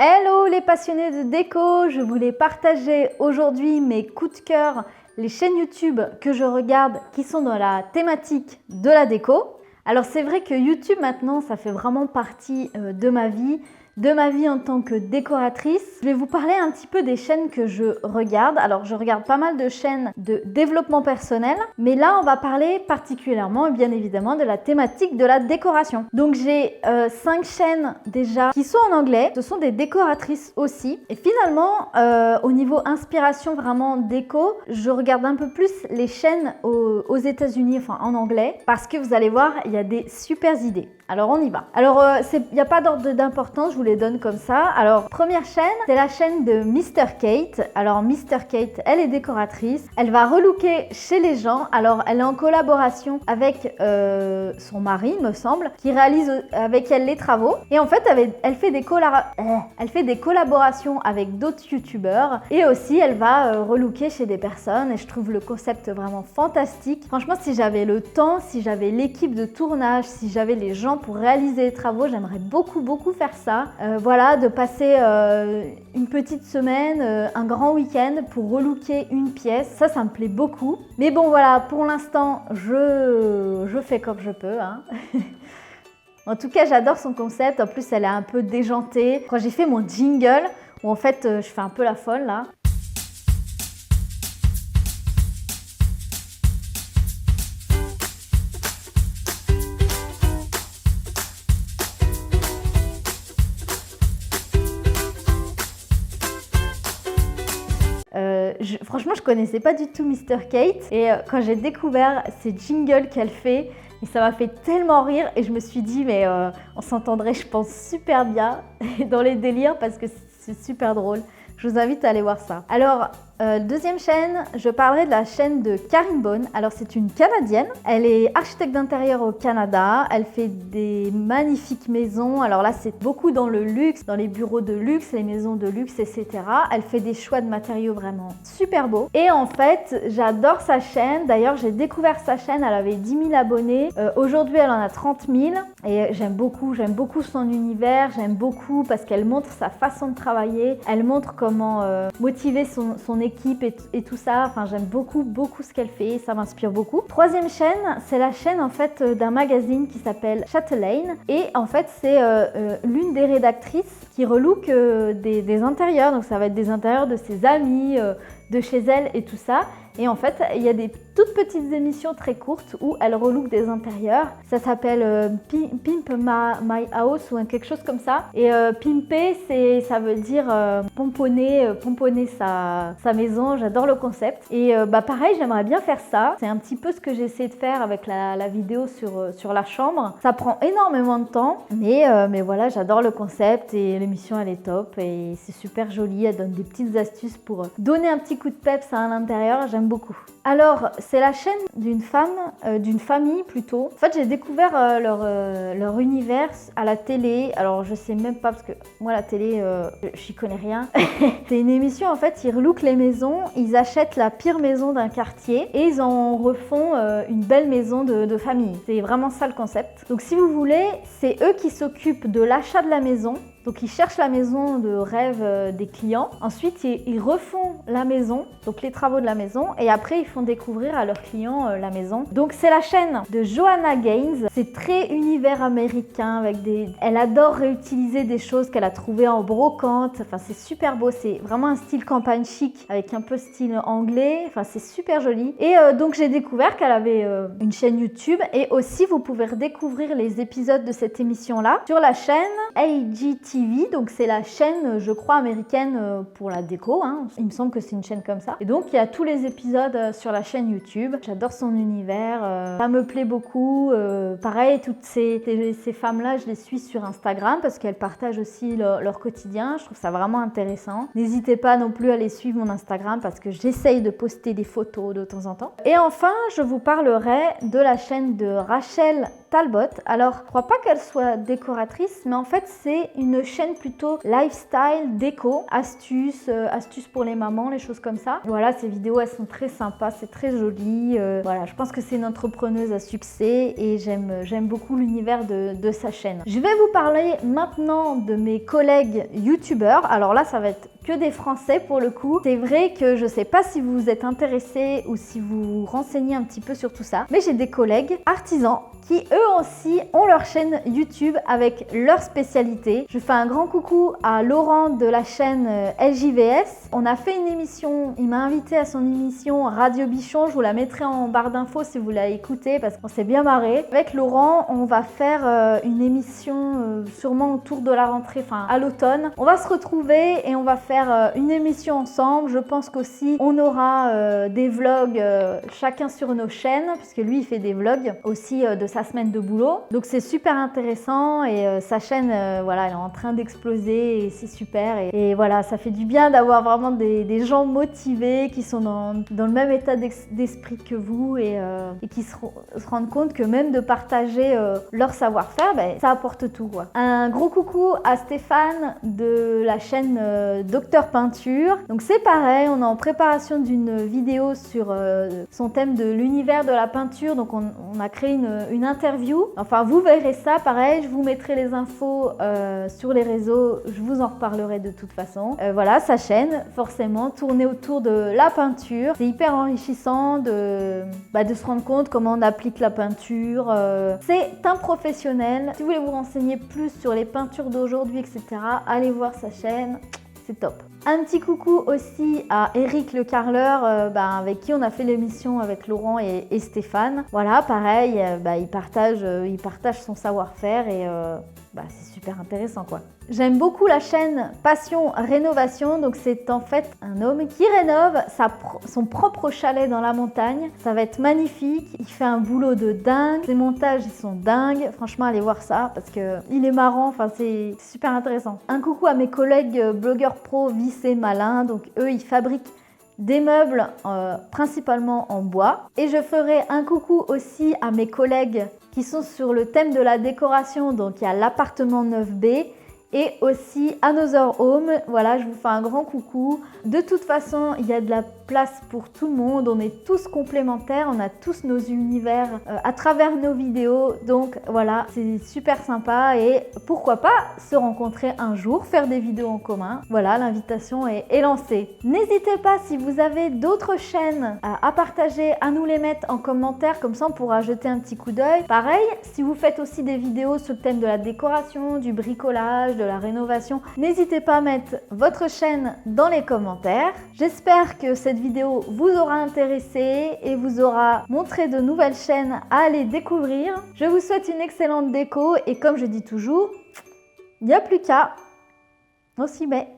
Hello les passionnés de déco, je voulais partager aujourd'hui mes coups de cœur, les chaînes YouTube que je regarde qui sont dans la thématique de la déco. Alors c'est vrai que YouTube maintenant ça fait vraiment partie de ma vie en tant que décoratrice. Je vais vous parler un petit peu des chaînes que je regarde. Alors je regarde pas mal de chaînes de développement personnel, mais là on va parler particulièrement bien évidemment de la thématique de la décoration. Donc j'ai 5 chaînes déjà qui sont en anglais, ce sont des décoratrices aussi. Et finalement au niveau inspiration vraiment déco, je regarde un peu plus les chaînes aux États-Unis, enfin en anglais, parce que vous allez voir, il y a des super idées. Alors on y va. Alors il n'y a pas d'ordre d'importance, je vous les donne comme ça. Alors première chaîne, c'est la chaîne de Mr. Kate. Alors Mr. Kate, elle est décoratrice. Elle va relooker chez les gens. Alors elle est en collaboration avec son mari, me semble, qui réalise avec elle les travaux. Et en fait, elle fait des collaborations avec d'autres youtubeurs. Et aussi, elle va relooker chez des personnes. Et je trouve le concept vraiment fantastique. Franchement, si j'avais le temps, si j'avais l'équipe de tournage, si j'avais les gens pour réaliser les travaux, j'aimerais beaucoup faire ça. Voilà, de passer une petite semaine, un grand week-end pour relooker une pièce, ça me plaît beaucoup. Mais bon voilà, pour l'instant, je fais comme je peux. Hein. En tout cas, j'adore son concept. En plus, elle est un peu déjantée. Quand j'ai fait mon jingle, où en fait, je fais un peu la folle là. Franchement, je connaissais pas du tout Mr. Kate et quand j'ai découvert ces jingles qu'elle fait, et ça m'a fait tellement rire et je me suis dit mais on s'entendrait je pense super bien dans les délires parce que c'est super drôle. Je vous invite à aller voir ça. Alors, deuxième chaîne, je parlerai de la chaîne de Karine Bone. Alors, c'est une Canadienne. Elle est architecte d'intérieur au Canada. Elle fait des magnifiques maisons. Alors là, c'est beaucoup dans le luxe, dans les bureaux de luxe, les maisons de luxe, etc. Elle fait des choix de matériaux vraiment super beaux. Et en fait, j'adore sa chaîne. D'ailleurs, j'ai découvert sa chaîne. Elle avait 10 000 abonnés. Aujourd'hui, elle en a 30 000. Et j'aime beaucoup son univers. J'aime beaucoup parce qu'elle montre sa façon de travailler. Elle montre comment motiver son équipe et tout ça. Enfin, j'aime beaucoup ce qu'elle fait. Ça m'inspire beaucoup. Troisième chaîne, c'est la chaîne en fait d'un magazine qui s'appelle Chatelaine. Et en fait, c'est l'une des rédactrices qui relook des intérieurs. Donc, ça va être des intérieurs de ses amis, de chez elle et tout ça. Et en fait, il y a des toutes petites émissions très courtes où elle relook des intérieurs. Ça s'appelle Pimp My House ou quelque chose comme ça. Et pimper, ça veut dire pomponner sa maison. J'adore le concept. Et pareil, j'aimerais bien faire ça. C'est un petit peu ce que j'ai essayé de faire avec la vidéo sur la chambre. Ça prend énormément de temps. Mais voilà, j'adore le concept et l'émission, elle est top. Et c'est super joli. Elle donne des petites astuces pour donner un petit coup de peps à l'intérieur. J'aime beaucoup. Alors, c'est la chaîne d'une famille plutôt. En fait, j'ai découvert leur univers à la télé. Alors, je sais même pas parce que moi, la télé, j'y connais rien. C'est une émission, en fait, ils relookent les maisons. Ils achètent la pire maison d'un quartier et ils en refont une belle maison de famille. C'est vraiment ça le concept. Donc, si vous voulez, c'est eux qui s'occupent de l'achat de la maison. Donc ils cherchent la maison de rêve des clients. Ensuite, ils refont la maison, donc les travaux de la maison. Et après, ils font découvrir à leurs clients la maison. Donc c'est la chaîne de Joanna Gaines. C'est très univers américain avec Elle adore réutiliser des choses qu'elle a trouvées en brocante. Enfin, c'est super beau. C'est vraiment un style campagne chic avec un peu style anglais. Enfin, c'est super joli. Et donc j'ai découvert qu'elle avait une chaîne YouTube. Et aussi, vous pouvez redécouvrir les épisodes de cette émission-là sur la chaîne AGTV. Donc c'est la chaîne, je crois, américaine pour la déco. Hein. Il me semble que c'est une chaîne comme ça. Et donc il y a tous les épisodes sur la chaîne YouTube. J'adore son univers. Ça me plaît beaucoup. Pareil, toutes ces femmes-là, je les suis sur Instagram parce qu'elles partagent aussi leur quotidien. Je trouve ça vraiment intéressant. N'hésitez pas non plus à les suivre mon Instagram parce que j'essaye de poster des photos de temps en temps. Et enfin, je vous parlerai de la chaîne de Rachel Talbot. Alors, je crois pas qu'elle soit décoratrice, mais en fait, c'est une chaîne plutôt lifestyle, déco, astuces, astuces pour les mamans, les choses comme ça. Voilà, ces vidéos, elles sont très sympas, c'est très joli. Voilà, je pense que c'est une entrepreneuse à succès et j'aime beaucoup l'univers de sa chaîne. Je vais vous parler maintenant de mes collègues youtubeurs. Alors là, ça va être que des Français pour le coup. C'est vrai que je sais pas si vous êtes intéressés ou si vous vous renseignez un petit peu sur tout ça, mais j'ai des collègues artisans qui eux aussi ont leur chaîne YouTube avec leur spécialité. Je fais un grand coucou à Laurent de la chaîne LJVS. On a fait une émission, il m'a invité à son émission Radio Bichon, je vous la mettrai en barre d'infos si vous l'avez écoutée parce qu'on s'est bien marré. Avec Laurent, on va faire une émission sûrement autour de la rentrée, enfin à l'automne. On va se retrouver et on va faire une émission ensemble. Je pense qu'aussi on aura des vlogs chacun sur nos chaînes, puisque lui il fait des vlogs aussi de sa semaine de boulot. Donc c'est super intéressant et sa chaîne, voilà, elle est en train d'exploser et c'est super. Et voilà, ça fait du bien d'avoir vraiment des gens motivés qui sont dans le même état d'esprit que vous et qui se rendent compte que même de partager leur savoir-faire, ben, ça apporte tout, quoi. Un gros coucou à Stéphane de la chaîne Docteur Peinture. Donc c'est pareil, on est en préparation d'une vidéo sur son thème de l'univers de la peinture. Donc on a créé une interview. Enfin, vous verrez ça, pareil, je vous mettrai les infos sur les réseaux, je vous en reparlerai de toute façon. Voilà, sa chaîne, forcément, tournée autour de la peinture. C'est hyper enrichissant de se rendre compte comment on applique la peinture. C'est un professionnel. Si vous voulez vous renseigner plus sur les peintures d'aujourd'hui, etc., allez voir sa chaîne. C'est top. Un petit coucou aussi à Eric le carreleur, avec qui on a fait l'émission avec Laurent et Stéphane. Voilà, pareil, il partage son savoir-faire et c'est super intéressant, quoi. J'aime beaucoup la chaîne Passion Rénovation. Donc c'est en fait un homme qui rénove son propre chalet dans la montagne. Ça va être magnifique. Il fait un boulot de dingue. Ses montages, ils sont dingues. Franchement, allez voir ça parce que il est marrant. Enfin, c'est super intéressant. Un coucou à mes collègues blogueurs pro Vissé Malin. Donc eux, ils fabriquent des meubles principalement en bois. Et je ferai un coucou aussi à mes collègues qui sont sur le thème de la décoration. Donc il y a l'appartement 9B et aussi Another Home. Voilà, je vous fais un grand coucou. De toute façon, il y a de la place pour tout le monde. On est tous complémentaires, on a tous nos univers à travers nos vidéos. Donc voilà, c'est super sympa et pourquoi pas se rencontrer un jour, faire des vidéos en commun. Voilà, l'invitation est lancée. N'hésitez pas si vous avez d'autres chaînes à partager, à nous les mettre en commentaire, comme ça on pourra jeter un petit coup d'œil. Pareil, si vous faites aussi des vidéos sur le thème de la décoration, du bricolage, de la rénovation, n'hésitez pas à mettre votre chaîne dans les commentaires. J'espère que cette vidéo vous aura intéressé et vous aura montré de nouvelles chaînes à aller découvrir. Je vous souhaite une excellente déco et comme je dis toujours, il n'y a plus qu'à. On s'y met.